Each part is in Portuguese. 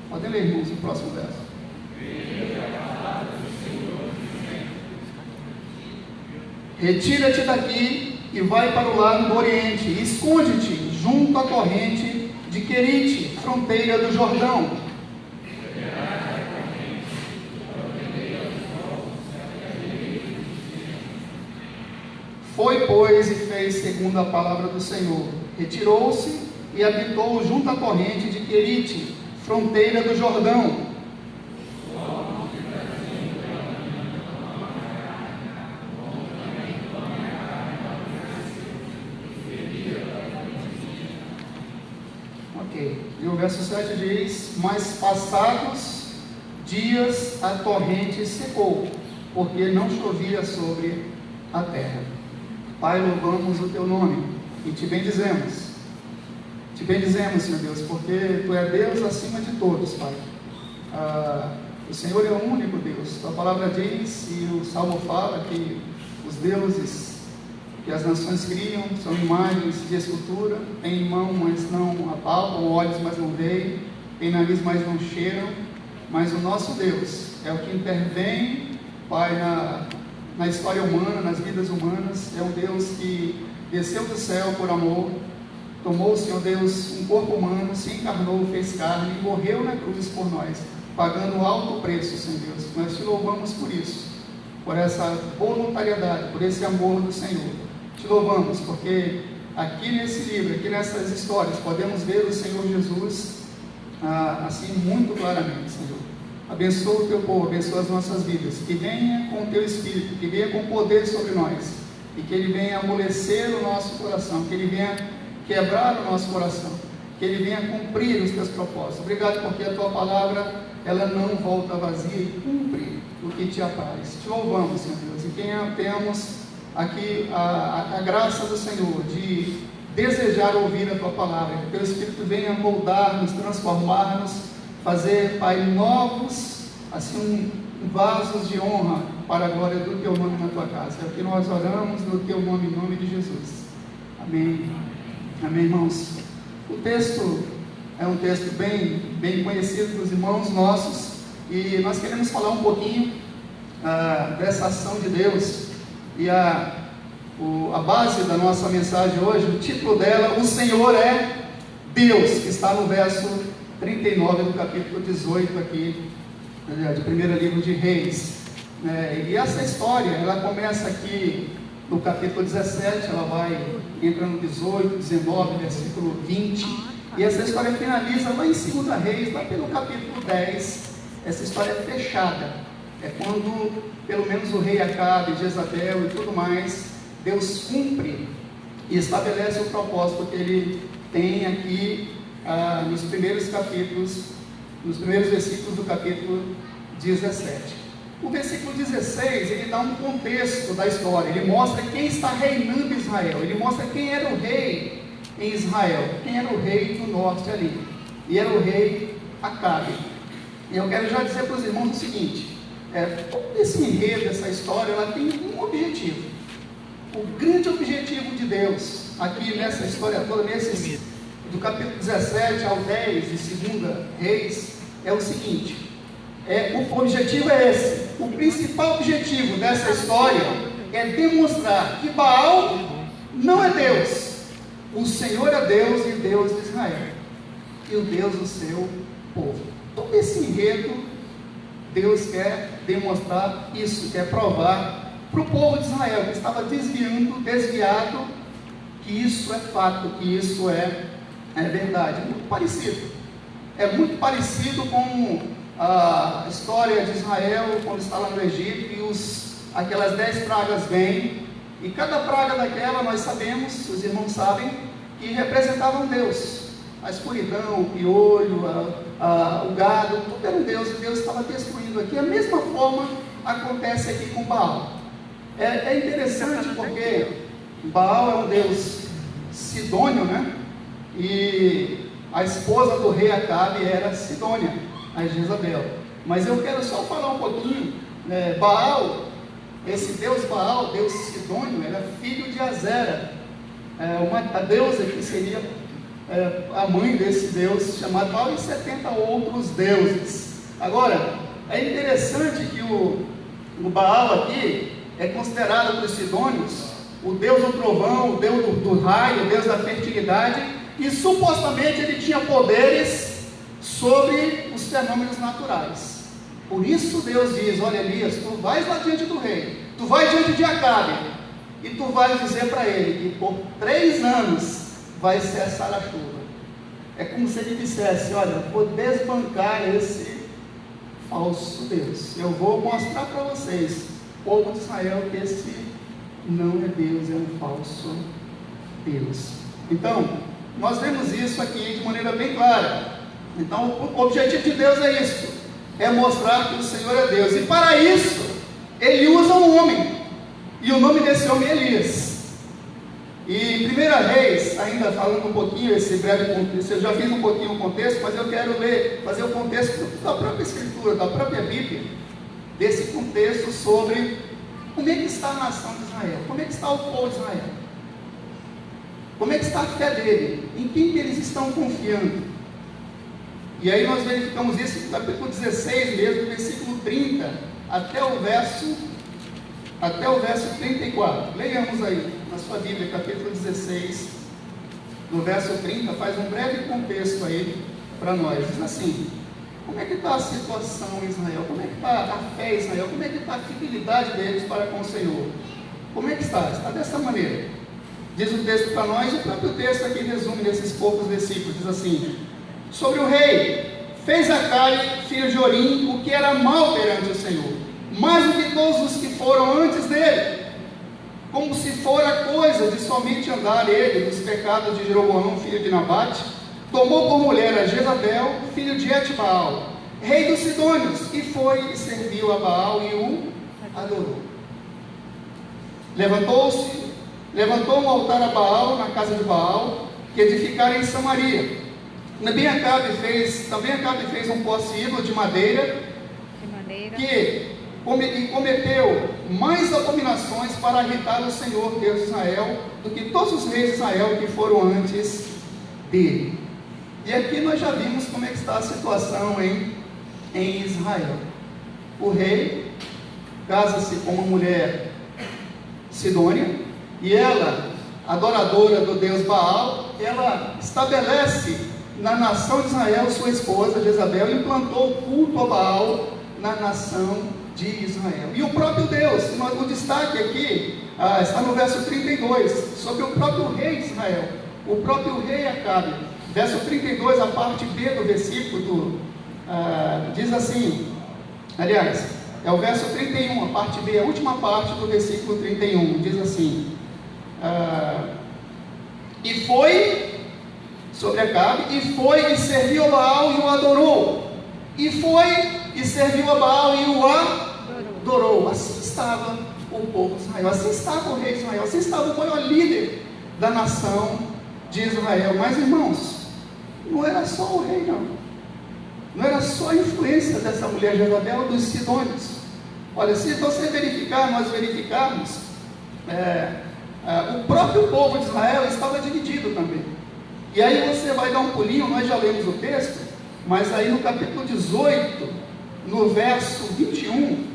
Podem ler, irmãos, o próximo verso. Retira-te daqui e vai para o lado do Oriente, e esconde-te junto à corrente de Querite, fronteira do Jordão. Foi, pois, e fez segundo a palavra do Senhor. Retirou-se e habitou junto à corrente de Querite, fronteira do Jordão. Ok. E o verso 7 diz: mas passados dias a torrente secou, porque não chovia sobre a terra. Pai, louvamos o teu nome e te bendizemos. Te bendizemos, Senhor Deus, porque tu é Deus acima de todos, Pai. O Senhor é o único Deus. Tua palavra diz, e o Salmo fala, que os deuses que as nações criam são imagens de escultura, têm mão, mas não apalpam, olhos, mas não veem, têm nariz, mas não cheiram. Mas o nosso Deus é o que intervém, Pai, na história humana, nas vidas humanas. É um Deus que desceu do céu por amor, tomou, Senhor Deus, um corpo humano, se encarnou, fez carne e morreu na cruz por nós, pagando um alto preço, Senhor Deus. Nós te louvamos por isso, por essa voluntariedade, por esse amor do Senhor. Te louvamos porque aqui nesse livro, aqui nessas histórias, podemos ver o Senhor Jesus assim muito claramente, Senhor. Abençoa o teu povo, abençoa as nossas vidas, que venha com o teu Espírito, que venha com poder sobre nós, e que ele venha amolecer o nosso coração, que ele venha quebrar o nosso coração, que ele venha cumprir os teus propósitos. Obrigado porque a tua palavra, ela não volta vazia e cumpre o que te apraz. Te louvamos, Senhor Deus, e tenhamos aqui a graça do Senhor de desejar ouvir a tua palavra, que o teu Espírito venha moldar-nos, transformar-nos, fazer, Pai, novos, assim, vasos de honra para a glória do teu nome na tua casa. É o que nós oramos no teu nome, em nome de Jesus. Amém. Amém, irmãos. O texto é um texto bem conhecido dos irmãos nossos, e nós queremos falar um pouquinho dessa ação de Deus, e a base da nossa mensagem hoje, o título dela, O Senhor é Deus, que está no verso 39 do capítulo 18 aqui, de primeiro livro de Reis. E essa história, ela começa aqui no capítulo 17, ela vai entrando no 18, 19, versículo 20, e essa história finaliza lá em 2 Reis, lá pelo capítulo 10. Essa história é fechada, é quando pelo menos o rei Acabe, Jezabel e tudo mais, Deus cumpre e estabelece o propósito que ele tem aqui nos primeiros capítulos, nos primeiros versículos do capítulo 17. O versículo 16, ele dá um contexto da história, ele mostra quem está reinando Israel, ele mostra quem era o rei em Israel, quem era o rei do norte ali, e era o rei Acabe. E eu quero já dizer para os irmãos o seguinte, todo esse enredo, essa história, ela tem um objetivo. O grande objetivo de Deus, aqui nessa história toda, do capítulo 17 ao 10 de 2 Reis, é o seguinte, o objetivo é esse. O principal objetivo dessa história é demonstrar que Baal não é Deus, o Senhor é Deus e Deus de Israel, e o Deus do seu povo. Todo esse enredo, Deus quer demonstrar isso, quer provar para o povo de Israel, que estava desviado, que isso é fato, que isso é verdade. É muito parecido com a história de Israel quando está lá no Egito e aquelas 10 pragas vêm, e cada praga daquela, nós sabemos, os irmãos sabem, que representavam Deus. A escuridão, o piolho, o gado, tudo era um Deus, e Deus estava destruindo aqui. A mesma forma acontece aqui com Baal. É interessante porque Baal é um Deus sidônio, né? E a esposa do rei Acabe era Sidônia, a Jezabel. Mas eu quero só falar um pouquinho, Baal, esse Deus Baal, Deus sidônio, era filho de Azera, uma deusa que seria a mãe desse Deus chamado Baal, e 70 outros deuses. Agora, é interessante que o Baal aqui é considerado pelos sidônios o Deus do trovão, o Deus do raio, o Deus da fertilidade, e supostamente ele tinha poderes sobre os fenômenos naturais. Por isso Deus diz: olha, Elias, tu vais lá diante do rei, tu vais diante de Acabe, e tu vais dizer para ele que por 3 anos vai cessar a chuva. É como se ele dissesse: olha, vou desbancar esse falso Deus, eu vou mostrar para vocês, povo de Israel, que esse não é Deus, é um falso Deus. Então, nós vemos isso aqui de maneira bem clara. Então, o objetivo de Deus é isso, é mostrar que o Senhor é Deus, e para isso, ele usa um homem, e o nome desse homem é Elias. E 1 Reis, ainda falando um pouquinho, esse breve contexto, eu já fiz um pouquinho o contexto, mas eu quero fazer o contexto da própria Escritura, da própria Bíblia, desse contexto sobre como é que está a nação de Israel, como é que está o povo de Israel, como é que está a fé dele, em quem que eles estão confiando. E aí nós verificamos isso no capítulo 16 mesmo, versículo 30, até o verso 34. Leiamos aí na sua Bíblia, capítulo 16, no verso 30, faz um breve contexto aí para nós. Diz assim: como é que está a situação em Israel? Como é que está a fé em Israel? Como é que está a fidelidade deles para com o Senhor? Como é que está? Está dessa maneira. Diz o texto para nós, o próprio texto aqui resume nesses poucos versículos. Diz assim: sobre o rei, fez Acabe, filho de Jorim, o que era mal perante o Senhor, mais do que todos os que foram antes dele, como se fora coisa de somente andar ele nos pecados de Jeroboão, filho de Nabate. Tomou por mulher a Jezabel, filho de Etbaal, rei dos Sidônios, e foi e serviu a Baal e o adorou. Levantou um altar a Baal na casa de Baal, que edificara em Samaria. Também Acabe fez um poste ídolo de madeira, que cometeu mais abominações para irritar o Senhor Deus de Israel do que todos os reis de Israel que foram antes dele. E aqui nós já vimos como é que está a situação em Israel. O rei casa-se com uma mulher sidônia, e ela, adoradora do Deus Baal, ela estabelece na nação de Israel sua esposa Jezabel, e implantou o culto a Baal na nação de Israel. E o próprio Deus, o destaque aqui está no verso 32, sobre o próprio rei de Israel, o próprio rei Acabe. Verso 32, a parte B do versículo, diz assim, aliás, é o verso 31, a parte B, a última parte do versículo 31, diz assim: e foi, sobre Acabe, e foi e serviu a Baal e o adorou, e foi e serviu a Baal e o adorou. Assim estava o povo de Israel, assim estava o rei de Israel, assim estava o maior líder da nação de Israel. Mas, irmãos, não era só o rei, não era só a influência dessa mulher Jezabel, dos sidônios. Olha, se você nós verificarmos, o próprio povo de Israel estava dividido também. E aí você vai dar um pulinho, nós já lemos o texto, mas aí no capítulo 18, no verso 21,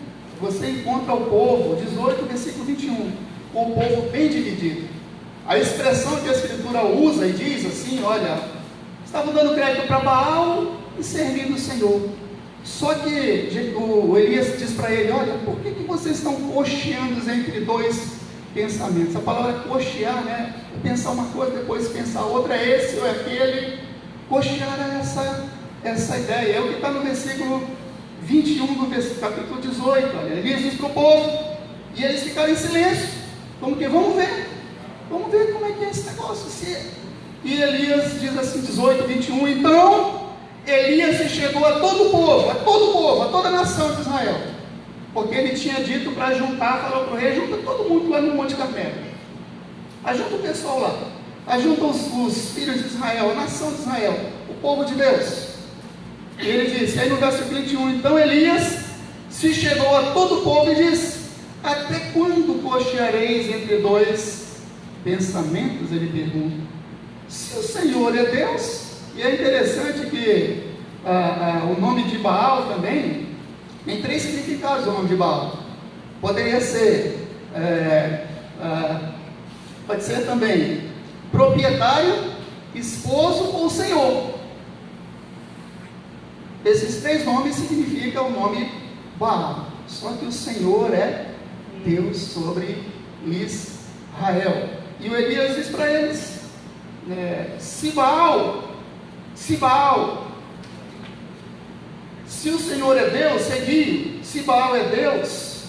você encontra o povo, 18, versículo 21, o povo bem dividido. A expressão que a Escritura usa e diz assim: olha, estavam dando crédito para Baal e servindo o Senhor. Só que o Elias diz para ele: olha, por que vocês estão cocheando entre dois pensamentos? A palavra cochear, né? Pensar uma coisa, depois pensar outra, é esse ou é aquele. Cochear é essa ideia. É o que está no versículo 21 do capítulo 18. Olha, Elias diz para o povo, e eles ficaram em silêncio, como que vamos ver como é que é esse negócio. E Elias diz assim, 18, 21, então Elias se chegou a todo o povo, a toda a nação de Israel, porque ele tinha dito para juntar, falou para o rei: junta todo mundo lá no Monte Carmelo, ajunta o pessoal lá, ajunta os filhos de Israel, a nação de Israel, o povo de Deus. E ele disse, aí no verso 21, então Elias se chegou a todo o povo e disse: até quando cocheareis entre dois pensamentos? Ele pergunta. Se o Senhor é Deus, e é interessante que o nome de Baal também tem 3 significados. O nome de Baal poderia ser, pode ser também proprietário, esposo ou senhor. Esses 3 nomes significam o nome Baal. Só que o Senhor é Deus sobre Israel. E o Elias diz para eles: se o Senhor é Deus, segui. Se Baal é Deus,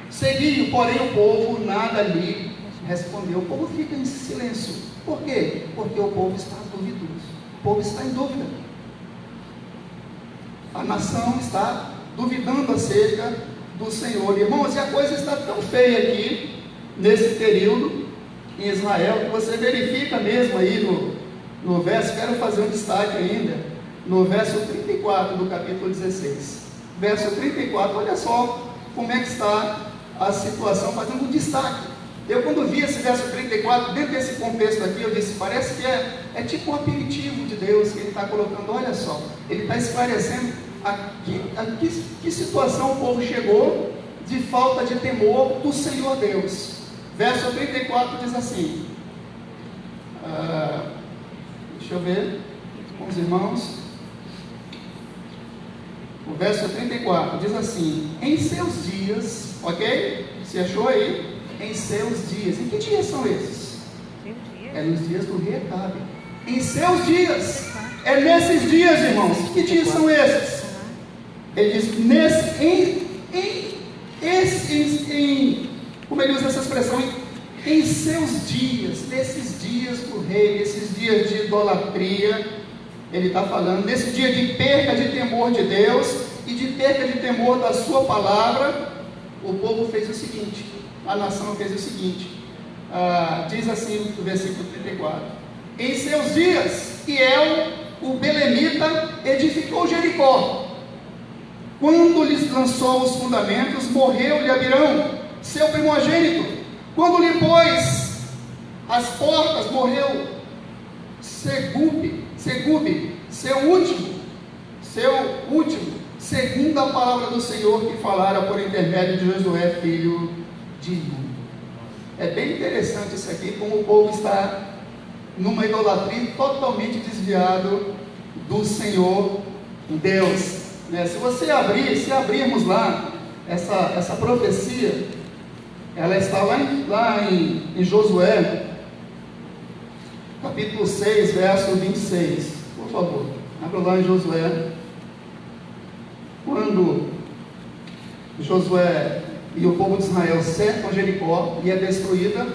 segui. Porém o povo nada lhe respondeu. O povo fica em silêncio. Por quê? Porque o povo está duvidoso. O povo está em dúvida. A nação está duvidando acerca do Senhor. Irmãos, e a coisa está tão feia aqui, nesse período, em Israel, que você verifica mesmo aí no verso. Quero fazer um destaque ainda, no verso 34 do capítulo 16. Verso 34, olha só como é que está a situação, fazendo um destaque. Eu, quando vi esse verso 34, dentro desse contexto aqui, eu disse: parece que é tipo um aperitivo de Deus que Ele está colocando. Olha só, Ele está esclarecendo que situação o povo chegou de falta de temor do Senhor Deus. Verso 34 diz assim, deixa eu ver com os irmãos. O verso 34 diz assim: em seus dias, ok? Você achou aí? Em seus dias. Em que dias são esses? É nos dias do rei Acabe. Em seus dias. É nesses dias, irmãos. Que dias são esses? Ele diz: como ele usa essa expressão? Em seus dias. Nesses dias do rei, nesses dias de idolatria, ele está falando, nesse dia de perca de temor de Deus e de perca de temor da sua palavra, o povo fez o seguinte, a nação fez o seguinte, diz assim no versículo 34: em seus dias, Hiel, o belemita, edificou Jericó. Quando lhes lançou os fundamentos, morreu-lhe Abirão, seu primogênito. Quando lhe pôs as portas, morreu Segube, seu último, segundo a palavra do Senhor que falara por intermédio de Josué, filho de Nun. É bem interessante isso aqui, como o povo está numa idolatria totalmente desviado do Senhor Deus. Se abrirmos lá essa profecia, ela está lá em Josué, capítulo 6, verso 26, por favor, abra lá em Josué. Quando Josué e o povo de Israel cercam Jericó e é destruída,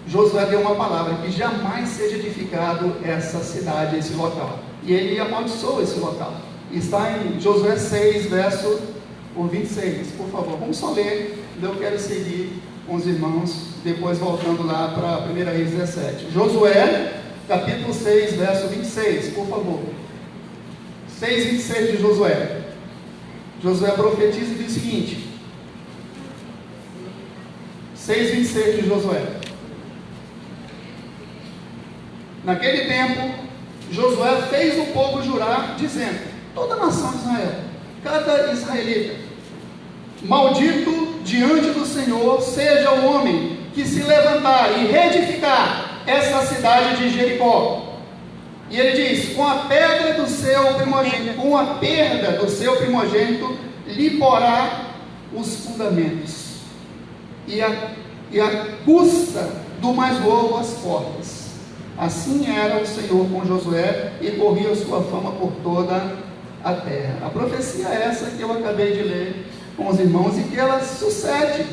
Josué deu uma palavra: que jamais seja edificado essa cidade, esse local, e ele amaldiçoou esse local. Está em Josué 6, verso 26, por favor, vamos só ler, eu quero seguir com os irmãos, depois voltando lá para 1 Reis 17. Josué, capítulo 6, verso 26, por favor. 6, 26 de Josué. Josué profetiza e diz o seguinte, 6, 26 de Josué: naquele tempo, Josué fez o povo jurar, dizendo, toda a nação de Israel, cada israelita: maldito diante do Senhor seja o homem que se levantar e reedificar essa cidade de Jericó. E ele diz: com a perda do seu primogênito, lhe porá os fundamentos, e a custa do mais novo as portas. Assim era o Senhor com Josué, e corria sua fama por toda a terra. A profecia é essa que eu acabei de ler com os irmãos, e que ela sucede,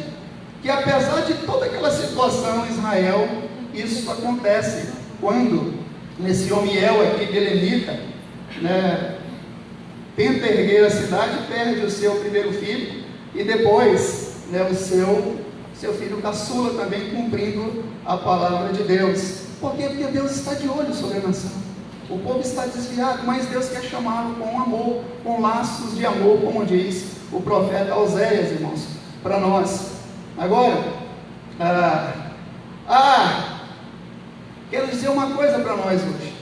que apesar de toda aquela situação em Israel, isso acontece quando esse homem Hiel aqui, belemita, tenta erguer a cidade, perde o seu primeiro filho, e depois o seu filho caçula também, cumprindo a palavra de Deus. Por quê? Porque Deus está de olho sobre a nação. O povo está desviado, mas Deus quer chamá-lo com amor, com laços de amor, como diz o profeta Oséias, irmãos, para nós. Agora, Quero dizer uma coisa para nós hoje.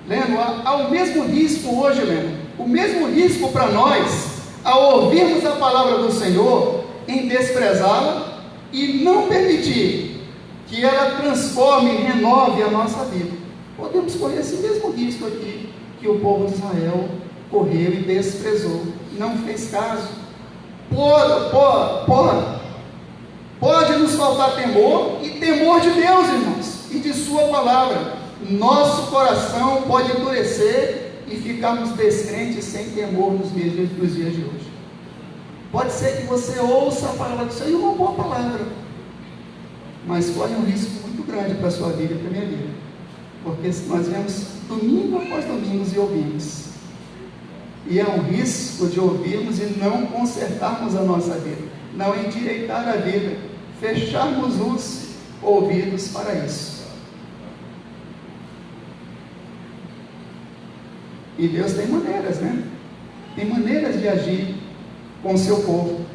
Lendo, há o mesmo risco hoje, Lendo, o mesmo risco para nós, ao ouvirmos a palavra do Senhor, em desprezá-la e não permitir que ela transforme e renove a nossa vida. Podemos correr esse mesmo risco aqui, que o povo de Israel correu e desprezou, não fez caso. Pode nos faltar temor, e temor de Deus, irmãos, e de sua palavra. Nosso coração pode endurecer e ficarmos descrentes sem temor nos dias de hoje. Pode ser que você ouça a palavra do Senhor, uma boa palavra, mas corre um risco muito grande para a sua vida e para a minha vida, porque nós vemos domingo após domingo e ouvimos, e é um risco de ouvirmos e não consertarmos a nossa vida, não endireitar a vida, fecharmos os ouvidos para isso. E Deus tem maneiras, né? Tem maneiras de agir com o seu povo.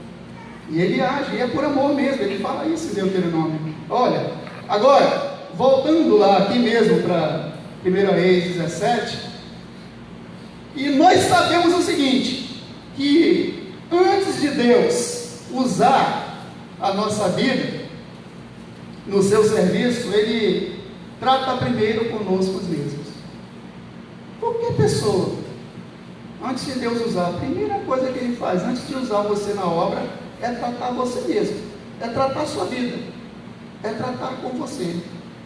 E Ele age, e é por amor mesmo. Ele fala isso em Deuteronômio. Olha, agora, voltando lá aqui mesmo para 1 Reis 17, e nós sabemos o seguinte, que antes de Deus usar a nossa vida no seu serviço, Ele trata primeiro conosco mesmos. Qualquer pessoa, antes de Deus usar, a primeira coisa que Ele faz, antes de usar você na obra, é tratar você mesmo, é tratar a sua vida, é tratar com você.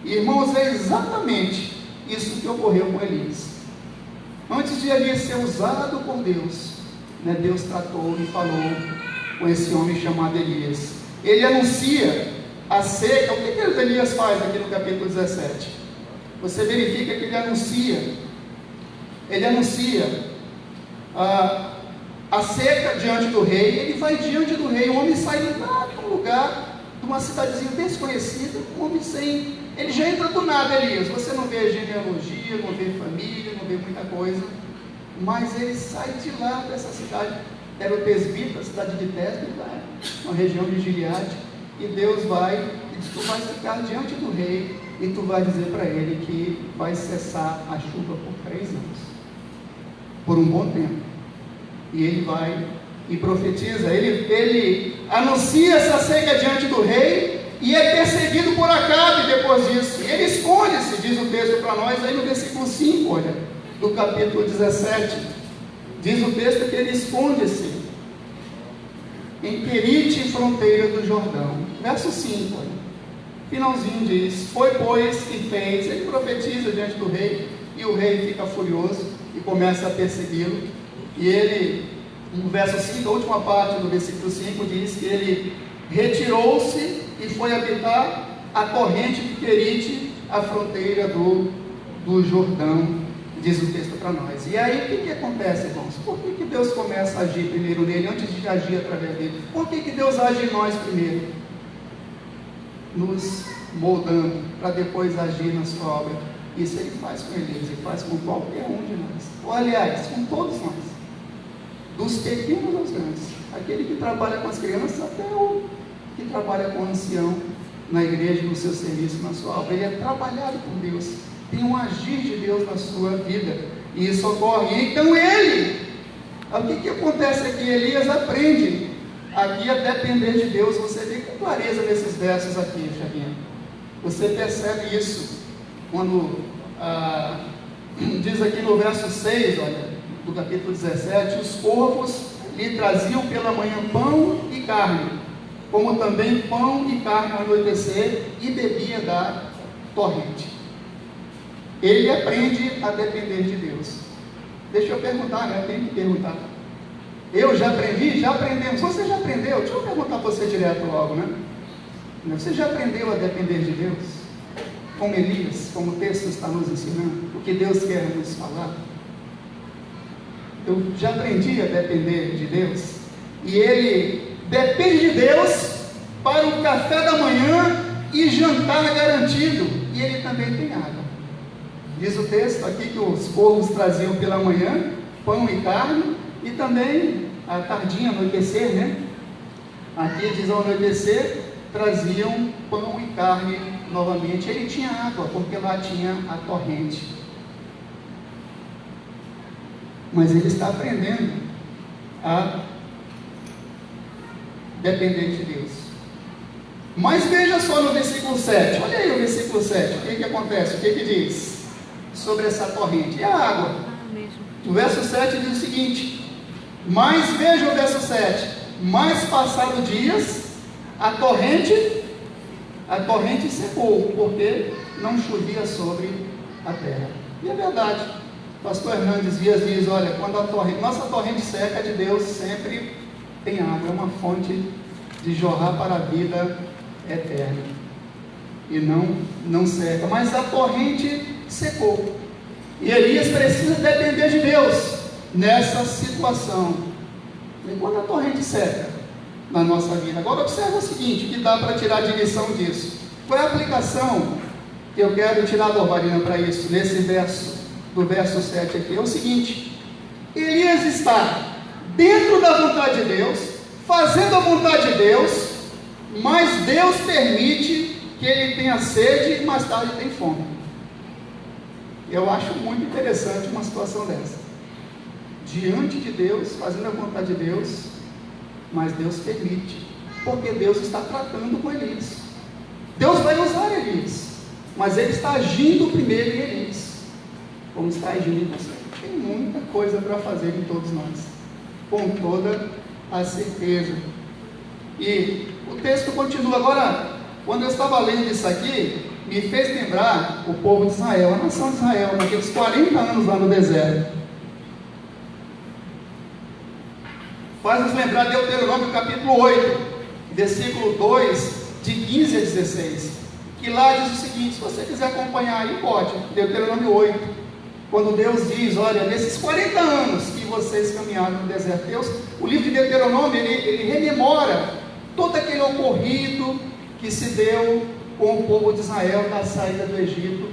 E, irmãos, é exatamente isso que ocorreu com Elias. Antes de Elias ser usado por Deus, né, Deus tratou e falou com esse homem chamado Elias. Ele anuncia a seca. O que Elias faz aqui no capítulo 17? Você verifica que ele anuncia a seca diante do rei. Ele vai diante do rei, o homem sai lá de um lugar, de uma cidadezinha desconhecida, um homem sem, ele já entra do nada. Elias, você não vê genealogia, não vê família, não vê muita coisa, mas ele sai de lá dessa cidade, era o Tesbita, a cidade de Tesbita, uma região de Gileade, e Deus vai e diz: tu vais ficar diante do rei, e tu vai dizer para ele que vai cessar a chuva por 3 anos, por um bom tempo. E ele vai e profetiza, ele anuncia essa seca diante do rei, e é perseguido por Acabe depois disso, e ele esconde-se, diz o texto para nós, aí no versículo 5, olha, do capítulo 17, diz o texto que ele esconde-se em Querite, fronteira do Jordão. Verso 5, olha, finalzinho diz: foi, pois, e fez. Ele profetiza diante do rei, e o rei fica furioso e começa a persegui-lo. E ele, no verso 5, a última parte do versículo 5, diz que ele retirou-se e foi habitar a corrente de Querite, a fronteira do Jordão, diz o texto para nós. E aí o que acontece, irmãos? Por que Deus começa a agir primeiro nele, antes de agir através dele? Por que Deus age em nós primeiro? Nos moldando, para depois agir na sua obra. Isso Ele faz com eles, Ele faz com qualquer um de nós, ou aliás, com todos nós, dos pequenos aos grandes, aquele que trabalha com as crianças até o que trabalha com o ancião na igreja, no seu serviço, na sua obra. Ele é trabalhado por Deus, tem um agir de Deus na sua vida, e isso ocorre. Então o que acontece aqui? Elias aprende aqui a depender de Deus. Você vê com clareza nesses versos aqui, Javinha, você percebe isso quando diz aqui no verso 6, olha, do capítulo 17: os corvos lhe traziam pela manhã pão e carne, como também pão e carne ao anoitecer, e bebia da torrente. Ele aprende a depender de Deus. Deixa eu perguntar, né? Eu tenho que perguntar. Eu já aprendi? Já aprendemos. Você já aprendeu? Deixa eu perguntar para você direto logo, né? Você já aprendeu a depender de Deus? Como Elias, como o texto está nos ensinando, o que Deus quer nos falar? Eu já aprendi a depender de Deus, e ele depende de Deus para o café da manhã e jantar garantido, e ele também tem água. Diz o texto aqui que os corvos traziam pela manhã pão e carne, e também à tardinha, anoitecer, né? Aqui diz ao anoitecer, traziam pão e carne novamente, ele tinha água, porque lá tinha a torrente. Mas ele está aprendendo a depender de Deus. Mas veja só no versículo 7, olha aí o versículo 7, o que acontece, o que diz sobre essa torrente? É a água. O verso 7 diz o seguinte, mas veja o verso 7, mas passado dias, a torrente secou, porque não chovia sobre a terra. E é verdade, o pastor Hernandes Dias diz, olha, quando nossa torrente seca de Deus, sempre tem água, é uma fonte de jorrar para a vida eterna, e não seca, mas a torrente secou, e Elias precisa depender de Deus, nessa situação, e quando a torrente seca, na nossa vida, agora observa o seguinte, que dá para tirar de lição disso, qual é a aplicação que eu quero tirar da Marina para isso, nesse verso, do verso 7 aqui, é o seguinte, Elias está dentro da vontade de Deus, fazendo a vontade de Deus, mas Deus permite que ele tenha sede e mais tarde tem fome. Eu acho muito interessante uma situação dessa, diante de Deus, fazendo a vontade de Deus, mas Deus permite, porque Deus está tratando com Elias. Deus vai usar Elias, mas ele está agindo primeiro em Elias, como está agindo em você. Tem muita coisa para fazer em todos nós, com toda a certeza. E o texto continua. Agora, quando eu estava lendo isso aqui, me fez lembrar o povo de Israel, a nação de Israel, naqueles 40 anos lá no deserto. Faz-nos lembrar de Deuteronômio capítulo 8, versículo 2, de 15 a 16, que lá diz o seguinte, se você quiser acompanhar aí, pode, Deuteronômio 8, quando Deus diz, olha, nesses 40 anos que vocês caminharam no deserto, Deus, o livro de Deuteronômio, ele rememora todo aquele ocorrido que se deu com o povo de Israel da saída do Egito,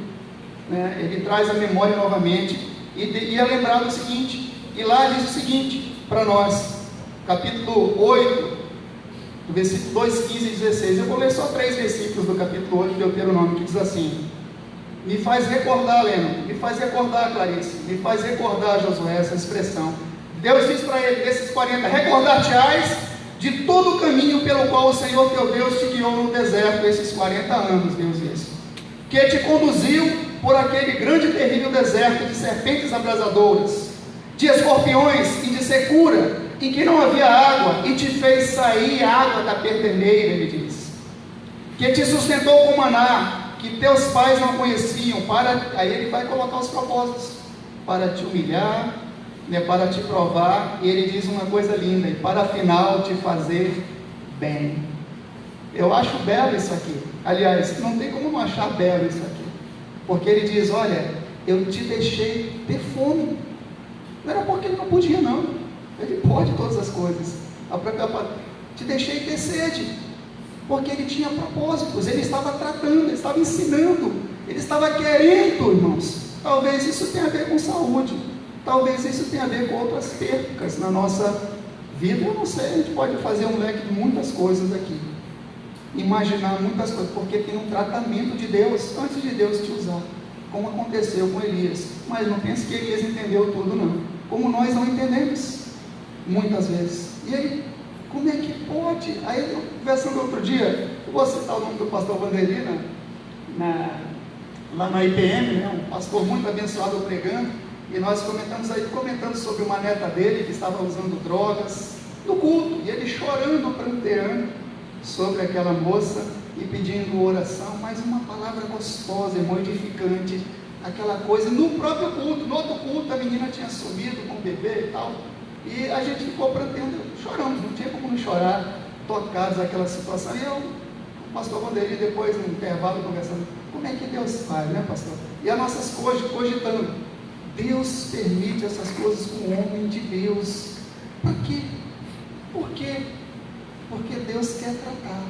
né? Ele traz a memória novamente, e é lembrado o seguinte, e lá diz o seguinte, para nós, capítulo 8, do versículo 2, 15 e 16, eu vou ler só 3 versículos do capítulo 8 de Deuteronômio, que diz assim, me faz recordar, Leno, me faz recordar, Clarice, me faz recordar, Josué, essa expressão, Deus diz para ele, desses 40, recordar-te-ás de todo o caminho pelo qual o Senhor teu Deus te guiou no deserto, esses 40 anos, Deus diz, que te conduziu por aquele grande e terrível deserto de serpentes abrasadoras, de escorpiões e de secura, em que não havia água, e te fez sair água da perdeneira, ele diz, que te sustentou com maná, que teus pais não conheciam, aí ele vai colocar os propósitos, para te humilhar, né, para te provar, e ele diz uma coisa linda, e para afinal te fazer bem. Eu acho belo isso aqui, aliás, não tem como não achar belo isso aqui, porque ele diz, olha, eu te deixei ter fome, não era porque ele não podia não, ele pode todas as coisas, te deixei ter sede, porque ele tinha propósitos, ele estava tratando, ele estava ensinando, ele estava querendo, irmãos, talvez isso tenha a ver com saúde, talvez isso tenha a ver com outras percas na nossa vida, eu não sei, a gente pode fazer um leque de muitas coisas aqui, imaginar muitas coisas, porque tem um tratamento de Deus, antes de Deus te usar, como aconteceu com Elias, mas não pense que Elias entendeu tudo não, como nós não entendemos, muitas vezes, e aí, como é que pode? Aí, eu conversando outro dia, eu vou citar o nome do pastor Vanderlina, lá na IPM, né, um pastor muito abençoado pregando, e nós comentando sobre uma neta dele que estava usando drogas no culto, e ele chorando, pranteando sobre aquela moça e pedindo oração, mas uma palavra gostosa, edificante, aquela coisa, no próprio culto, no outro culto a menina tinha sumido com o bebê e tal, e a gente ficou pranteando, choramos, não tinha como não chorar, tocados naquela situação, e o pastor Vanderlei depois no intervalo conversando, como é que Deus faz, né pastor? E as nossas coisas cogitando, Deus permite essas coisas com o homem de Deus, para quê? Por quê? Porque Deus quer tratar,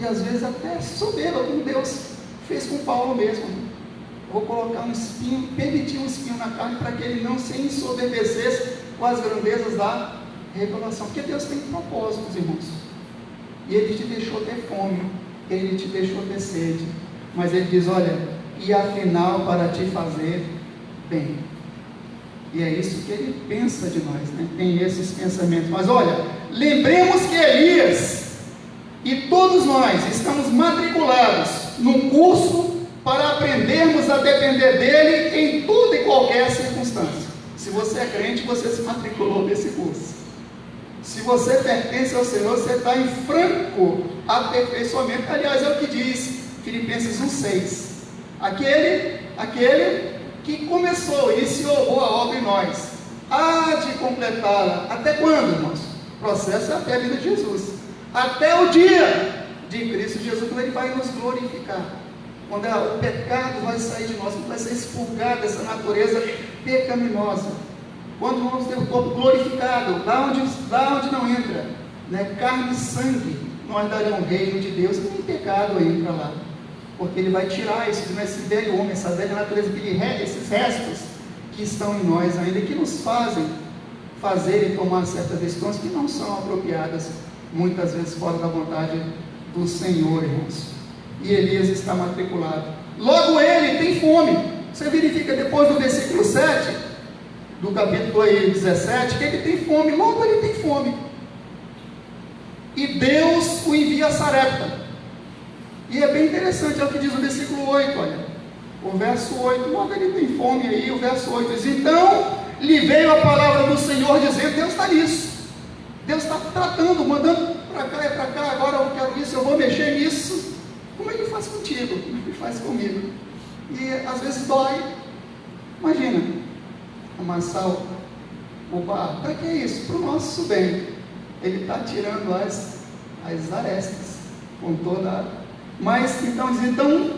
e às vezes até soberba, como Deus fez com Paulo mesmo, vou colocar um espinho, permitir um espinho na carne, para que ele não se ensoberbecesse com as grandezas da revelação, porque Deus tem propósitos, irmãos, e Ele te deixou ter fome, Ele te deixou ter sede, mas ele diz, olha, e afinal para te fazer bem. E é isso que ele pensa de nós, né? Tem esses pensamentos. Mas olha, lembremos que Elias e todos nós estamos matriculados num curso para aprendermos a depender dele em toda e qualquer circunstância. Se você é crente, você se matriculou nesse curso. Se você pertence ao Senhor, você está em franco aperfeiçoamento. Aliás, é o que diz Filipenses 1,6. Aquele que começou e iniciou boa obra em nós, há de completá-la. Até quando, irmãos? O processo é até a vida de Jesus. Até o dia de Cristo Jesus, quando Ele vai nos glorificar. Quando o pecado vai sair de nós, quando vai ser expurgado dessa natureza pecaminosa. Quando vamos ter o corpo glorificado, lá onde não entra, né, carne e sangue, nós daremos o reino de Deus, e nem pecado entra lá. Porque Ele vai tirar esse velho homem, essa velha natureza, esses restos que estão em nós ainda, que nos fazem fazer e tomar certas decisões que não são apropriadas, muitas vezes fora da vontade do Senhor, irmãos. E Elias está matriculado. Logo ele tem fome. Você verifica depois do versículo 7, do capítulo 17, que ele tem fome. Logo ele tem fome. E Deus o envia a Sarepta. E é bem interessante, é o que diz o versículo 8, olha. O verso 8, logo ele tem fome aí, o verso 8 diz, então lhe veio a palavra do Senhor dizendo, Deus está nisso. Deus está tratando, mandando para cá e para cá, agora eu quero isso, eu vou mexer nisso. Como Ele faz contigo, como Ele faz comigo. E às vezes dói. Imagina, amassar o barro. Para que isso? Para o nosso bem. Ele está tirando as arestas com toda a... Mas então diz, então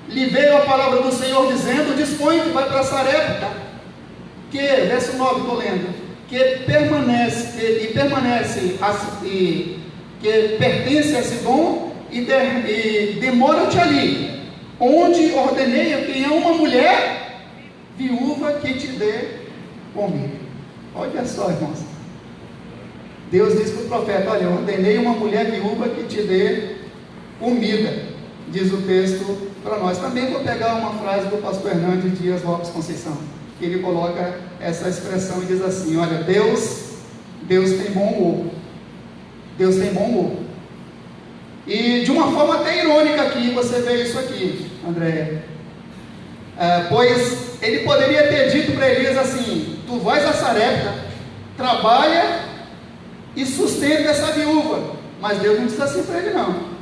lhe veio a palavra do Senhor dizendo, dispõe-te, vai para Sarepta, que, verso 9 estou lendo, que pertence a Sidom, e demora-te ali, onde ordenei que é uma mulher viúva que te dê comida. Olha só, irmãos, Deus diz para o profeta, olha, eu ordenei uma mulher viúva que te dê comida, diz o texto para nós. Também vou pegar uma frase do pastor Hernandes Dias Lopes Conceição, que ele coloca essa expressão e diz assim, olha, Deus tem bom humor. Deus tem bom humor. E de uma forma até irônica aqui, você vê isso aqui, Andréia. Pois ele poderia ter dito para Elias assim, tu vais a Sarepta, trabalha e sustenta essa viúva. Mas Deus não diz assim para ele não.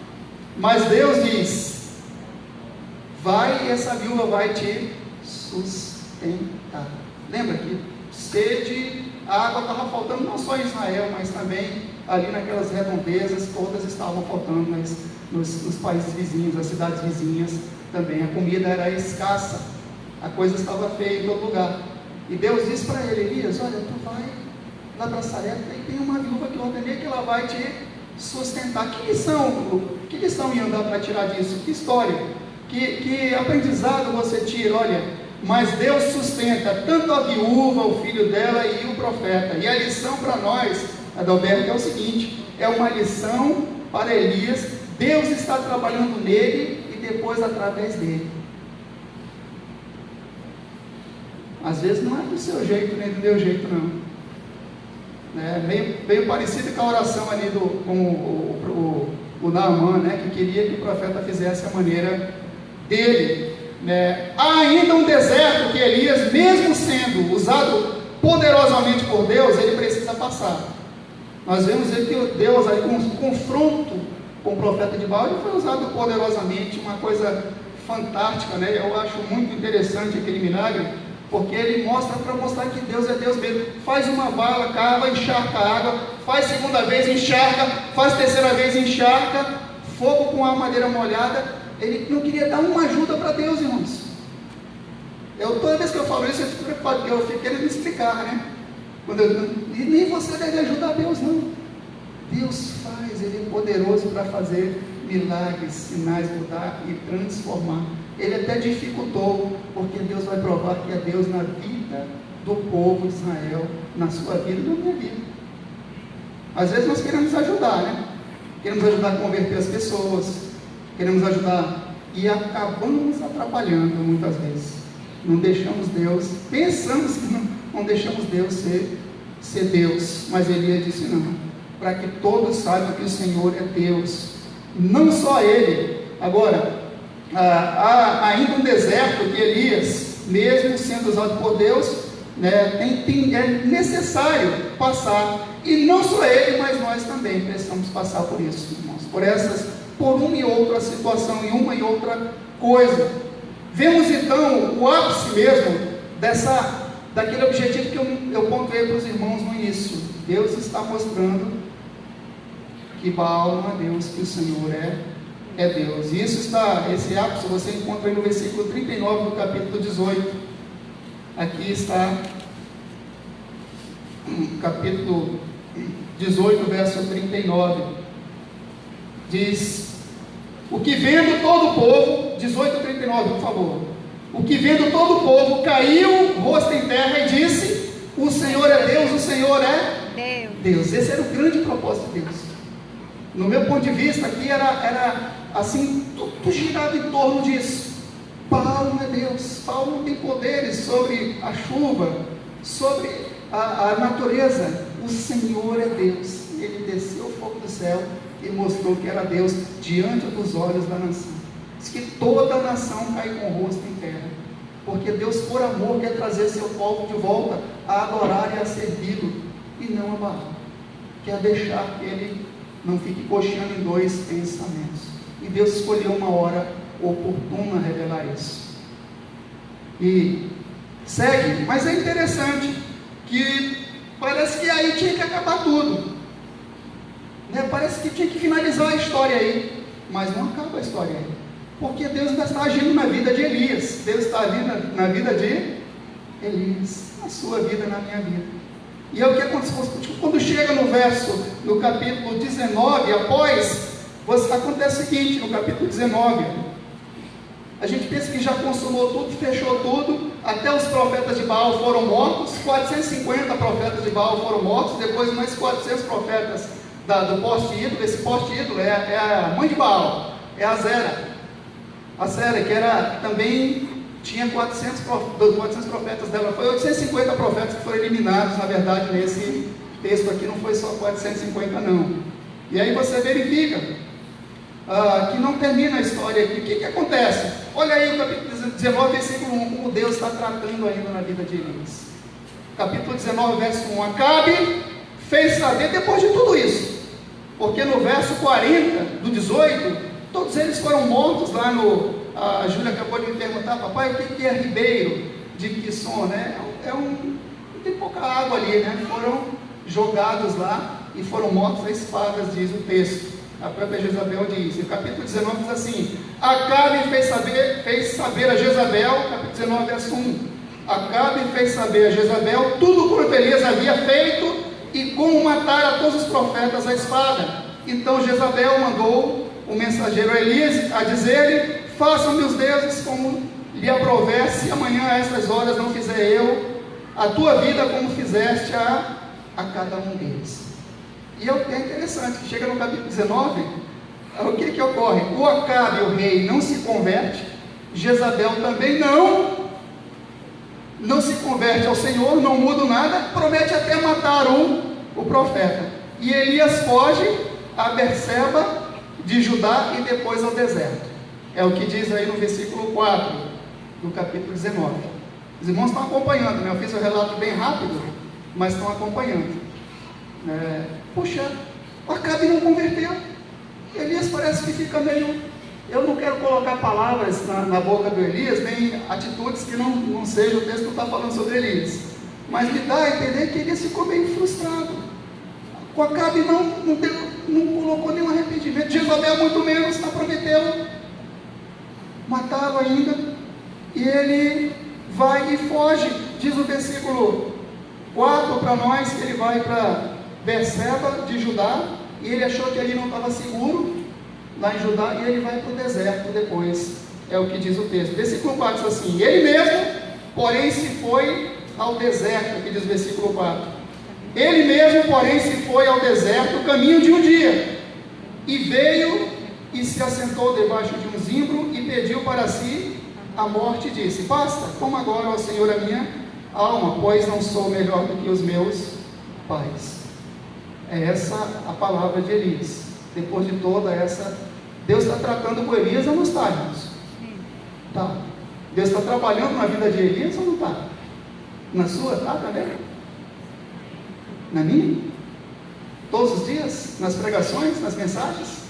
Mas Deus diz, vai e essa viúva vai te sustentar. Lembra que sede, a água estava faltando não só em Israel, mas também ali naquelas redondezas, todas estavam faltando nos países vizinhos, nas cidades vizinhas também. A comida era escassa, a coisa estava feia em todo lugar. E Deus disse para ele, Elias, olha, tu vai lá para Sarepta e tem uma viúva que eu ordenei que ela vai te sustentar. Que lição ia dar para tirar disso? Que história? Que aprendizado você tira? Olha, mas Deus sustenta tanto a viúva, o filho dela e o profeta. E a lição para nós, Adalberto, é o seguinte, é uma lição para Elias. Deus está trabalhando nele e depois através dele. Às vezes não é do seu jeito nem do meu jeito não. Meio parecido com a oração ali com o Naamã, né, que queria que o profeta fizesse a maneira dele. Há ainda um deserto que Elias, mesmo sendo usado poderosamente por Deus, ele precisa passar. Nós vemos que Deus ali com um confronto com o profeta de Baal, ele foi usado poderosamente, uma coisa fantástica, né? Eu acho muito interessante aquele milagre, porque ele mostra para mostrar que Deus é Deus mesmo. Faz uma vala, cava, encharca a água, faz segunda vez, encharca, faz terceira vez, encharca, fogo com a madeira molhada. Ele não queria dar uma ajuda para Deus, irmãos. Toda vez que eu falo isso, eu fico preocupado, porque eu fico querendo explicar, né? E nem você deve ajudar Deus, não. Deus faz, Ele é poderoso para fazer milagres, sinais, mudar e transformar. Ele até dificultou, porque Deus vai provar que é Deus na vida do povo de Israel, na sua vida e na minha vida. Às vezes nós queremos ajudar, né? Queremos ajudar a converter as pessoas, queremos ajudar e acabamos atrapalhando muitas vezes. Não deixamos Deus, pensamos que não deixamos Deus ser Deus, mas Elias disse não, para que todos saibam que o Senhor é Deus, não só Ele. Agora, há ainda um deserto que Elias, mesmo sendo usado por Deus, é necessário passar, e não só ele, mas nós também precisamos passar por isso, irmãos, por uma e outra situação, e uma e outra coisa. Vemos então o ápice mesmo daquele objetivo que eu pontuei para os irmãos no início. Deus está mostrando que Baal não é Deus, que o Senhor é Deus. E esse ápice você encontra aí no versículo 39 do capítulo 18. Aqui está capítulo 18, verso 39. Diz: o que vendo todo o povo, 18:39, por favor. O que vendo todo o povo caiu rosto em terra e disse: o Senhor é Deus, o Senhor é Deus. Esse era o grande propósito de Deus. No meu ponto de vista, aqui era assim, tudo girado em torno disso. Baal não é Deus, Baal não tem poderes sobre a chuva, sobre a natureza. O Senhor é Deus. Ele desceu o fogo do céu e mostrou que era Deus diante dos olhos da nação. Diz que toda a nação cai com o rosto em terra, porque Deus, por amor, quer trazer seu povo de volta a adorar e a servi-lo, e não a Baal. Quer deixar que ele não fique cocheando em dois pensamentos. E Deus escolheu uma hora oportuna a revelar isso. E segue, mas é interessante que parece que aí tinha que acabar tudo, parece que tinha que finalizar a história aí, mas não acaba a história aí, porque Deus ainda está agindo na vida de Elias. Deus está agindo na vida de Elias, na sua vida, na minha vida. E é o que acontece quando chega no capítulo 19, acontece o seguinte: no capítulo 19, a gente pensa que já consumou tudo, fechou tudo, até os profetas de Baal foram mortos, 450 profetas de Baal foram mortos, depois mais 400 profetas do poste ídolo. Esse poste ídolo é a mãe de Baal, é a Zera, que também tinha 400 profetas dela. Foi 850 profetas que foram eliminados, na verdade, nesse texto aqui, não foi só 450 não. E aí você verifica que não termina a história aqui. O que acontece? Olha aí o capítulo 19, versículo 1, como Deus está tratando ainda na vida de Elias. Capítulo 19, verso 1. Acabe fez saber, depois de tudo isso, porque no verso 40 do 18, todos eles foram mortos lá a Júlia acabou de me perguntar: papai, o que é ribeiro de Quisson, não tem pouca água ali, foram jogados lá e foram mortos a espadas, diz o texto. A própria Jezabel diz, o capítulo 19 diz assim: Acabe fez saber a Jezabel, capítulo 19, verso 1, Acabe fez saber a Jezabel tudo quanto Elias havia feito e como matar a todos os profetas à espada. Então Jezabel mandou o mensageiro Elias a dizer-lhe: façam-me os deuses como lhe aprover, se amanhã a estas horas não fizer eu a tua vida como fizeste a cada um deles. E é interessante que chega no capítulo 19, o que ocorre? O Acabe, o rei, não se converte, Jezabel também não se converte ao Senhor, não muda nada, promete até matar o profeta. E Elias foge a Berseba de Judá e depois ao deserto. É o que diz aí no versículo 4 do capítulo 19. Os irmãos estão acompanhando, Eu fiz o relato bem rápido, mas estão acompanhando. Puxa, o Acabe não converteu. Elias parece que fica meio... Eu não quero colocar palavras na boca do Elias, nem atitudes que não seja o texto que está falando sobre Elias, mas me dá a entender que Elias ficou meio frustrado. O Acabe não colocou nenhum arrependimento. Jezabel muito menos, prometeu matá-lo ainda, e ele vai e foge. Diz o versículo 4 para nós que ele vai para Berseba de Judá, e ele achou que ali não estava seguro lá em Judá, e ele vai para o deserto depois. É o que diz o texto. Versículo 4 diz assim: ele mesmo, porém, se foi ao deserto, que diz o versículo 4. Ele mesmo, porém, se foi ao deserto o caminho de um dia, e veio e se assentou debaixo de um zimbro e pediu para si a morte e disse: basta, toma agora, ó Senhor, a minha alma, pois não sou melhor do que os meus pais. É essa a palavra de Elias. Depois de toda essa, Deus está tratando com Elias ou não está, irmãos? Tá. Deus está trabalhando na vida de Elias ou não está? Na sua, tá também? Na minha? Todos os dias? Nas pregações, nas mensagens?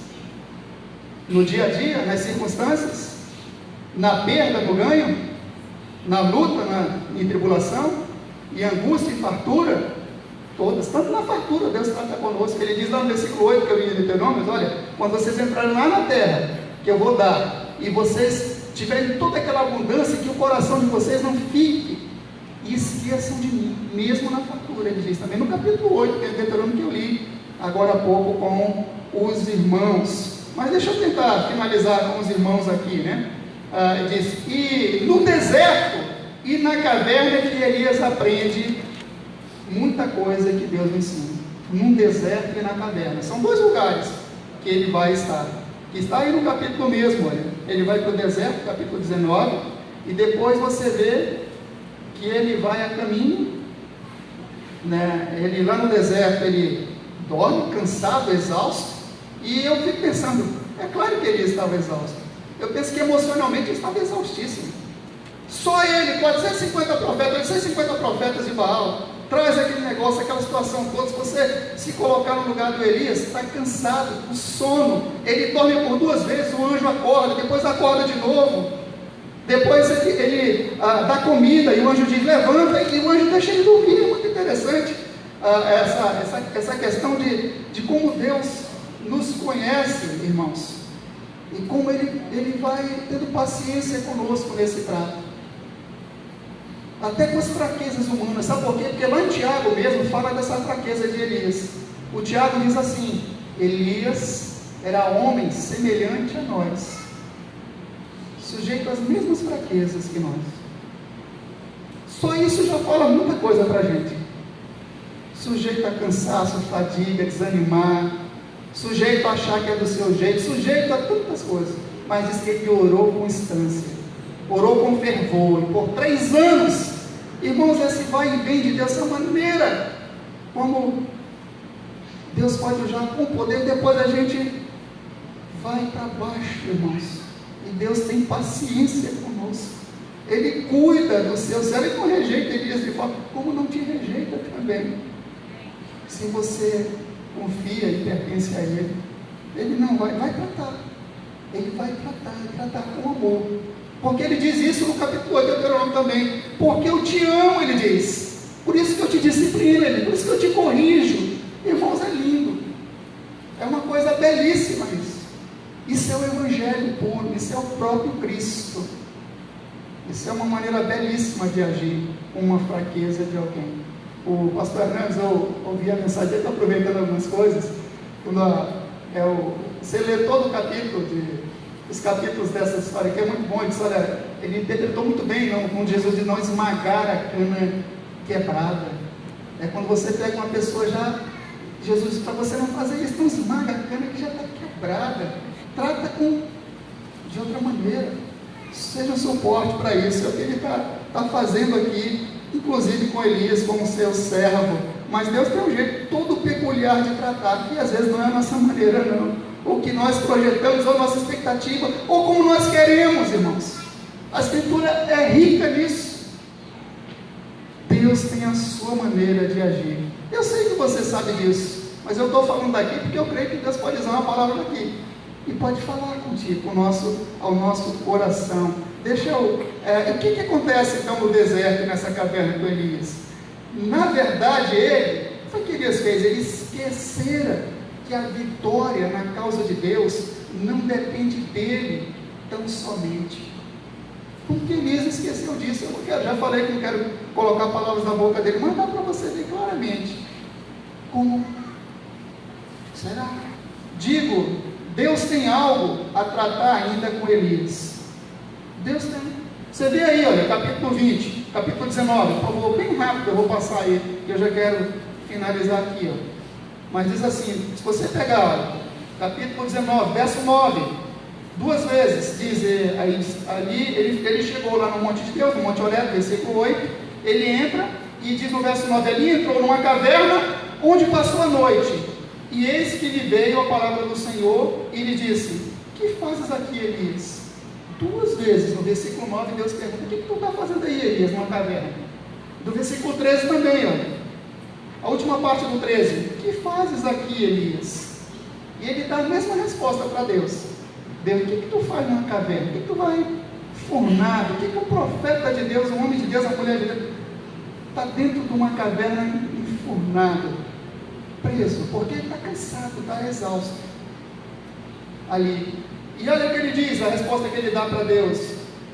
No dia a dia, nas circunstâncias? Na perda, no ganho? Na luta, em tribulação? Em angústia e fartura? Todas, tanto na fartura, Deus trata conosco. Ele diz lá no versículo 8 que eu li em Deuteronômio: olha, quando vocês entrarem lá na terra que eu vou dar, e vocês tiverem toda aquela abundância, que o coração de vocês não fique e esqueçam de mim, mesmo na fartura. Ele diz também no capítulo 8, que é Deuteronômio, que eu li agora há pouco com os irmãos. Mas deixa eu tentar finalizar com os irmãos aqui, né? Diz: e no deserto e na caverna que Elias aprende muita coisa que Deus ensina. Num deserto e na caverna. São dois lugares que ele vai estar. Que está aí no capítulo mesmo, olha. Ele vai para o deserto, capítulo 19, e depois você vê que ele vai a caminho, né? Ele lá no deserto, ele dorme, cansado, exausto, e eu fico pensando, é claro que ele estava exausto. Eu penso que emocionalmente ele estava exaustíssimo. Só ele, 450 profetas, 850 profetas de Baal, traz aquele negócio, aquela situação toda. Se você se colocar no lugar do Elias, está cansado, com sono, ele dorme por 2 vezes, o anjo acorda, depois acorda de novo, depois ele dá comida, e o anjo diz: levanta, e o anjo deixa ele dormir. É muito interessante essa questão de como Deus nos conhece, irmãos, e como ele vai tendo paciência conosco nesse trato, até com as fraquezas humanas. Sabe por quê? Porque lá em Tiago mesmo fala dessa fraqueza de Elias. O Tiago diz assim: Elias era homem semelhante a nós, sujeito às mesmas fraquezas que nós. Só isso já fala muita coisa para a gente. Sujeito a cansaço, fadiga, desanimar, sujeito a achar que é do seu jeito, sujeito a tantas coisas. Mas diz que ele orou com instância, orou com fervor, e por 3 anos, irmãos, esse vai e vem de Deus, essa maneira como Deus pode usar com poder. Depois a gente vai para baixo, irmãos, e Deus tem paciência conosco. Ele cuida do seu céu, ele não rejeita Elias de forma, como não te rejeita também. Se você confia e pertence a Ele, Ele não vai tratar, Ele vai tratar com amor, porque Ele diz isso no capítulo 8 de Deuteronômio também: porque eu te amo, Ele diz, por isso que eu te disciplino, por isso que eu te corrijo. Irmãos, é lindo, é uma coisa belíssima isso é o Evangelho puro, isso é o próprio Cristo, isso é uma maneira belíssima de agir com uma fraqueza de alguém. O pastor Hernandes, eu ouvi a mensagem dele, estou aproveitando algumas coisas. Você lê todo o capítulo, os capítulos dessa história, que é muito bom. Ele diz: olha, ele interpretou muito bem, quando Jesus diz: não esmagar a cana quebrada. É quando você pega uma pessoa já, Jesus diz para você não fazer isso, não esmaga a cana que já está quebrada, trata de outra maneira, seja um suporte para isso. É o que ele está fazendo aqui, inclusive com Elias como seu servo. Mas Deus tem um jeito todo peculiar de tratar, que às vezes não é a nossa maneira não, ou que nós projetamos, ou nossa expectativa, ou como nós queremos, irmãos. A Escritura é rica nisso. Deus tem a sua maneira de agir. Eu sei que você sabe disso, mas eu estou falando daqui porque eu creio que Deus pode usar uma palavra daqui e pode falar contigo, ao nosso coração. O que acontece então no deserto, nessa caverna com Elias? Na verdade, o que Elias fez? Ele esquecera que a vitória na causa de Deus não depende dele tão somente. Porque Elias esqueceu disso. Eu já falei que não quero colocar palavras na boca dele, mas dá para você ver claramente. Como será? Digo, Deus tem algo a tratar ainda com Elias. Deus tem. Você vê aí, olha, capítulo 20, capítulo 19, por favor, bem rápido, eu vou passar aí, que eu já quero finalizar aqui, ó. Mas diz assim, se você pegar, olha, capítulo 19, verso 9, duas vezes, diz ali, ele chegou lá no monte de Deus, no monte Horebe, versículo 8, ele entra, e diz no verso 9, ali entrou numa caverna, onde passou a noite, e eis que lhe veio a palavra do Senhor, e lhe disse, que fazes aqui, Elias? Duas vezes, no versículo 9, Deus pergunta, o que tu está fazendo aí, Elias, numa caverna? Do versículo 13 também, olha, a última parte do 13, o que fazes aqui, Elias? E ele dá a mesma resposta para Deus. Deus, o que tu faz numa caverna? O que tu vai fornado? O que o profeta de Deus, o homem de Deus, a mulher de Deus, está dentro de uma caverna enfurnado, preso, porque ele está cansado, está exausto ali. E olha o que ele diz, a resposta que ele dá para Deus.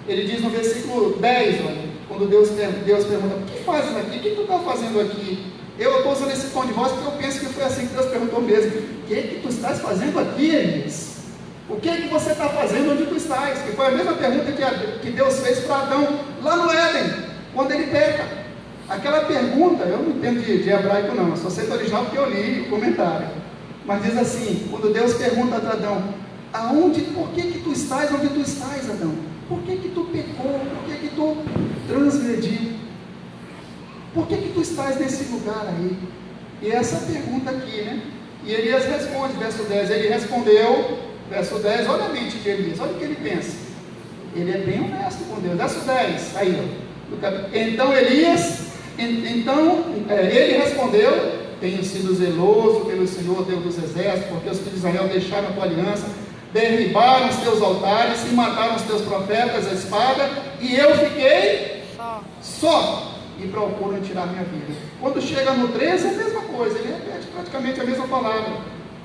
Ele diz no versículo 10, olha, quando Deus pergunta, o que fazes aqui? O que tu está fazendo aqui? Eu estou usando esse tom de voz porque eu penso que foi assim que Deus perguntou mesmo. O que tu estás fazendo aqui, Elias? O que você está fazendo onde tu estás? Que foi a mesma pergunta que Deus fez para Adão lá no Éden, quando ele peca. Aquela pergunta, eu não entendo de hebraico não, eu só sei do original porque eu li o comentário. Mas diz assim, quando Deus pergunta a Adão, por que tu estás onde tu estás, Adão? Por que tu pecou? Por que tu transgrediu? Por que tu estás nesse lugar aí? E essa pergunta aqui, né? E Elias responde, verso 10, ele respondeu, verso 10, olha a mente de Elias, olha o que ele pensa. Ele é bem honesto com Deus. Verso 10, aí, ó. Então ele respondeu, tenho sido zeloso pelo Senhor Deus dos exércitos, porque os filhos de Israel deixaram a tua aliança, derribaram os teus altares e mataram os teus profetas à espada, e eu fiquei só. E procuram tirar minha vida. Quando chega no 13 é a mesma coisa, ele repete praticamente a mesma palavra.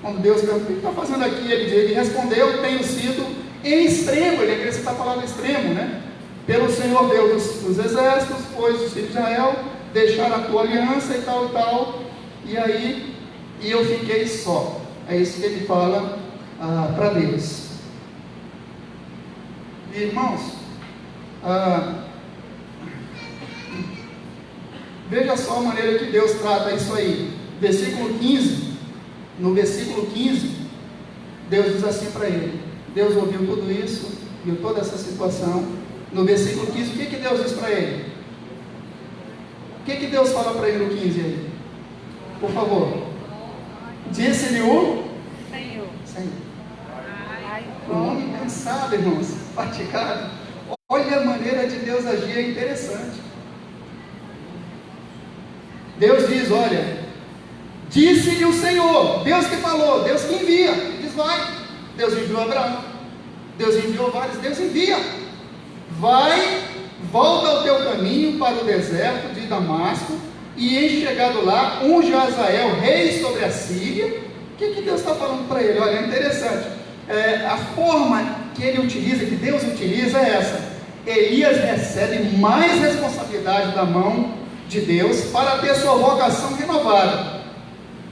Quando Deus pergunta, o que está fazendo aqui? Ele respondeu, tenho sido em extremo, ele acrescenta a palavra extremo, né? Pelo Senhor Deus dos exércitos, pois os filhos de Israel deixaram a tua aliança e tal, e aí, eu fiquei só. É isso que ele fala para Deus. Irmãos, veja só a maneira que Deus trata isso aí. Versículo 15, no versículo 15, Deus diz assim para ele. Deus ouviu tudo isso, viu toda essa situação. No versículo 15, o que Deus diz para ele? O que Deus fala para ele no 15 aí? Por favor. Disse-lhe o Senhor. Um homem cansado, irmãos, fatigado. Olha a maneira de Deus agir, é interessante. Deus diz, olha, disse-lhe o Senhor, Deus que falou, Deus que envia, diz vai, Deus enviou Abraão, Deus enviou vários, Deus envia, vai, volta ao teu caminho para o deserto de Damasco, e em chegado lá, unge Azael, rei sobre a Síria. O que Deus está falando para ele? Olha, é interessante, a forma que ele utiliza, que Deus utiliza é essa, Elias recebe mais responsabilidade da mão de Deus para ter sua vocação renovada.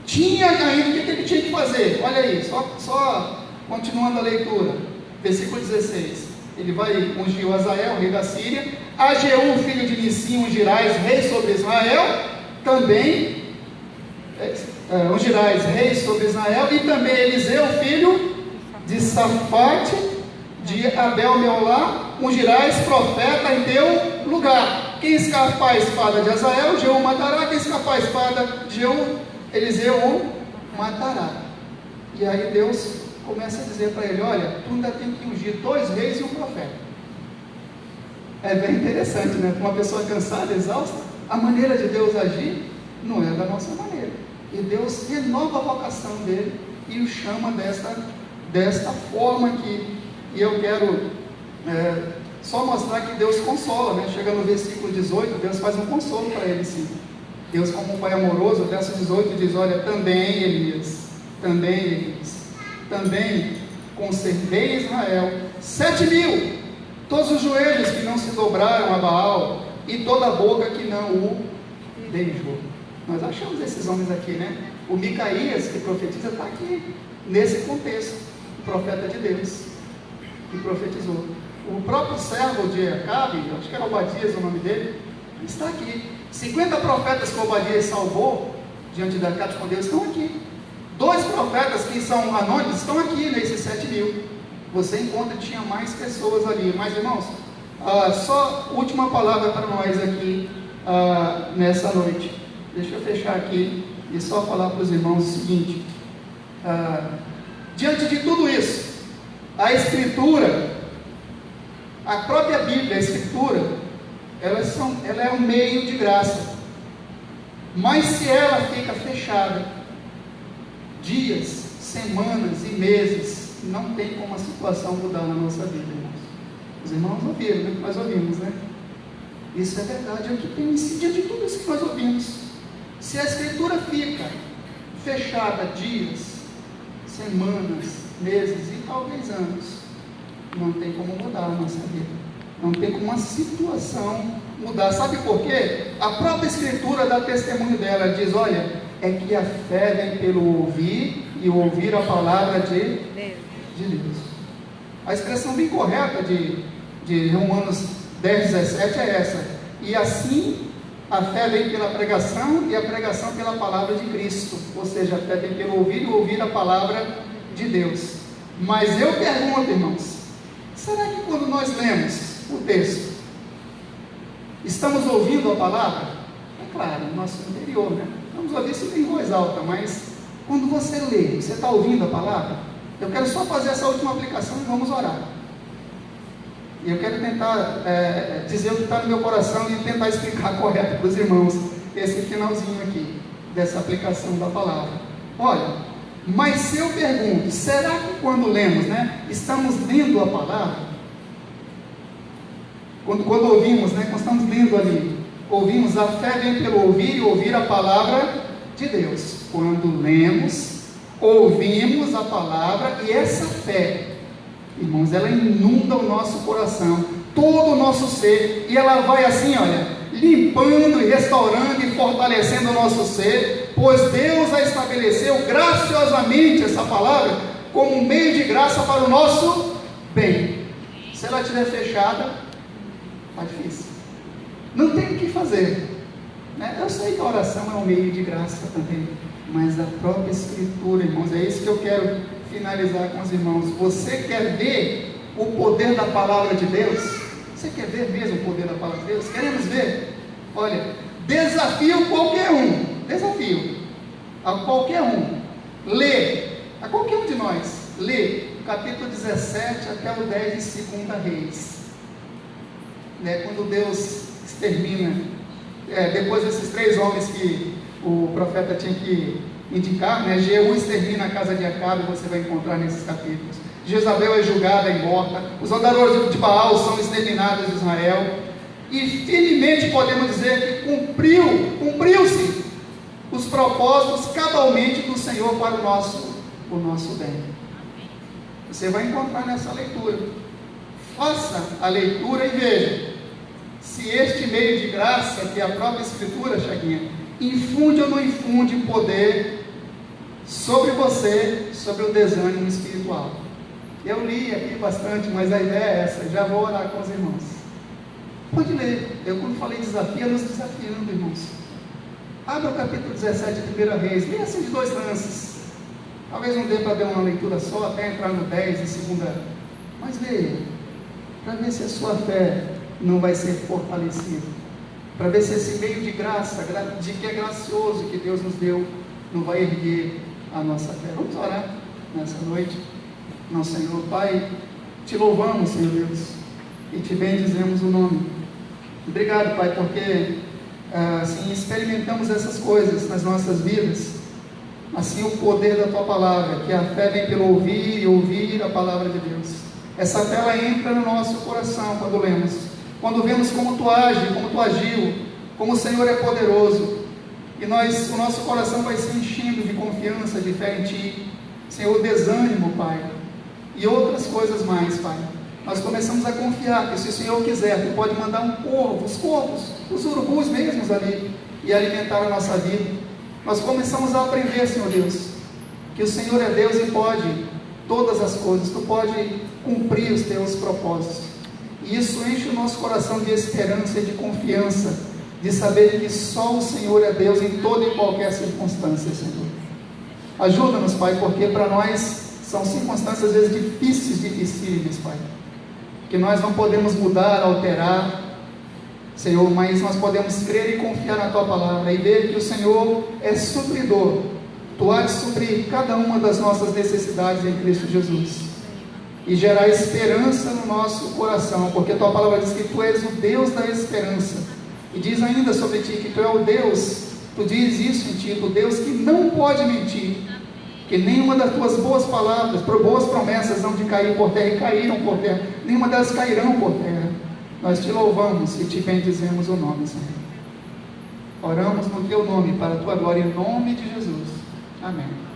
Tinha ainda, o que ele tinha que fazer? Olha aí, só continuando a leitura, versículo 16, ele vai ungir o Azael, rei da Síria, a Jeú, filho de Nissim, ungirás rei sobre Israel, também ungirás rei sobre Israel, e também Eliseu, filho de Safate, de Abel Meolá, ungirás profeta em teu lugar. Quem escapar a espada de Azael, Jeú matará. Quem escapar a espada de Jeú, Eliseu o matará. E aí Deus começa a dizer para ele, olha, tu ainda tem que ungir 2 reis e um profeta. É bem interessante, né? Uma pessoa cansada, exausta, a maneira de Deus agir não é da nossa maneira. E Deus renova a vocação dele e o chama desta forma aqui. E eu quero só mostrar que Deus consola, né? Chega no versículo 18, Deus faz um consolo para ele, sim. Deus, como um pai amoroso, verso 18 diz, olha, também conservei Israel 7.000, todos os joelhos que não se dobraram a Baal, e toda a boca que não o beijou. Nós achamos esses homens aqui, né? O Micaías, que profetiza, está aqui, nesse contexto, o profeta de Deus, que profetizou. O próprio servo de Acabe, acho que era Obadias o nome dele, está aqui. 50 profetas que Obadias salvou diante de Acabe com Deus estão aqui. 2 profetas que são anônimos estão aqui nesses 7.000. Você encontra que tinha mais pessoas ali. Mas, irmãos, só última palavra para nós aqui nessa noite. Deixa eu fechar aqui e só falar para os irmãos o seguinte: diante de tudo isso, a Escritura, a própria Bíblia, a Escritura, ela é um meio de graça. Mas se ela fica fechada, dias, semanas e meses, não tem como a situação mudar na nossa vida, irmãos. Os irmãos ouviram, né? Nós ouvimos, né? Isso é verdade, é o que tem incidido de tudo isso que nós ouvimos. Se a Escritura fica fechada dias, semanas, meses e talvez anos, não tem como mudar a nossa vida. Não tem como a situação mudar. Sabe por quê? A própria Escritura dá testemunho dela. Diz, olha, é que a fé vem pelo ouvir e ouvir a palavra de Deus. A expressão bem correta de Romanos 10:17 é essa. E assim, a fé vem pela pregação e a pregação pela palavra de Cristo. Ou seja, a fé vem pelo ouvir e ouvir a palavra de Deus. Mas eu pergunto, irmãos, será que quando nós lemos o texto, estamos ouvindo a palavra? É claro, no nosso interior, né? Vamos ouvir isso em voz alta, mas quando você lê, você está ouvindo a palavra? Eu quero só fazer essa última aplicação e vamos orar. E eu quero tentar dizer o que está no meu coração e tentar explicar correto para os irmãos esse finalzinho aqui, dessa aplicação da palavra. Olha, mas se eu pergunto, será que quando lemos, né, estamos lendo a palavra? Quando ouvimos, né, quando estamos lendo ali, ouvimos, a fé vem pelo ouvir e ouvir a palavra de Deus. Quando lemos, ouvimos a palavra e essa fé, irmãos, ela inunda o nosso coração, todo o nosso ser, e ela vai assim, olha, limpando e restaurando e fortalecendo o nosso ser, pois Deus a estabeleceu graciosamente essa palavra como um meio de graça para o nosso bem. Se ela estiver fechada, está difícil, não tem o que fazer, né? Eu sei que a oração é um meio de graça também, mas a própria Escritura, irmãos, é isso que eu quero finalizar com os irmãos. Você quer ver o poder da palavra de Deus? Você quer ver mesmo o poder da palavra de Deus? Queremos ver? Olha, desafio qualquer um, desafio a qualquer um, lê, a qualquer um de nós, lê o capítulo 17 até o 10 de 2 Reis, né, quando Deus extermina, depois desses 3 homens que o profeta tinha que indicar, né, Jeú extermina a casa de Acabe, você vai encontrar nesses capítulos. Jezabel é julgada e morta, os adoradores de Baal são exterminados em Israel, e firmemente podemos dizer que cumpriu-se os propósitos cabalmente do Senhor para o nosso bem. Você vai encontrar nessa leitura. Faça a leitura e veja se este meio de graça, que é a própria Escritura, Chaguinha, infunde ou não infunde poder sobre você, sobre o desânimo espiritual. Eu li aqui bastante, mas a ideia é essa. Já vou orar com os irmãos. Pode ler. Eu, quando falei desafio, nos desafiando, irmãos. Abra o capítulo 17 de 1 Reis. Leia assim de 2 lances. Talvez não dê para dar uma leitura só, até entrar no 10 e 2. Mas leia, para ver se a sua fé não vai ser fortalecida, para ver se esse meio de graça, de que é gracioso que Deus nos deu, não vai erguer a nossa fé. Vamos orar nessa noite. Nosso Senhor, Pai, te louvamos, Senhor Deus, e te bendizemos o nome. Obrigado, Pai, porque assim experimentamos essas coisas nas nossas vidas, assim o poder da Tua palavra, que a fé vem pelo ouvir e ouvir a palavra de Deus. Essa fé, ela entra no nosso coração quando lemos, quando vemos como Tu age, como Tu agiu, como o Senhor é poderoso, e o nosso coração vai se enchendo de confiança, de fé em Ti, Senhor, desânimo, Pai, e outras coisas mais, Pai. Nós começamos a confiar que se o Senhor quiser, Tu pode mandar um corvo, os corvos, os urubus mesmos ali, e alimentar a nossa vida. Nós começamos a aprender, Senhor Deus, que o Senhor é Deus e pode todas as coisas, Tu pode cumprir os Teus propósitos, e isso enche o nosso coração de esperança e de confiança, de saber que só o Senhor é Deus em toda e qualquer circunstância, Senhor. Ajuda-nos, Pai, porque para nós são circunstâncias às vezes difíceis, dificílimas, Pai, que nós não podemos mudar, alterar, Senhor, mas nós podemos crer e confiar na Tua palavra e ver que o Senhor é supridor. Tu há de suprir cada uma das nossas necessidades em Cristo Jesus e gerar esperança no nosso coração, porque a Tua palavra diz que Tu és o Deus da esperança, e diz ainda sobre Ti que Tu é o Deus, Tu diz isso em Ti, o Deus que não pode mentir, que nenhuma das Tuas boas palavras, boas promessas não de cair por terra, e caíram por terra, nenhuma delas cairão por terra. Nós Te louvamos e Te bendizemos o nome, Senhor. Oramos no Teu nome, para a Tua glória, em nome de Jesus. Amém.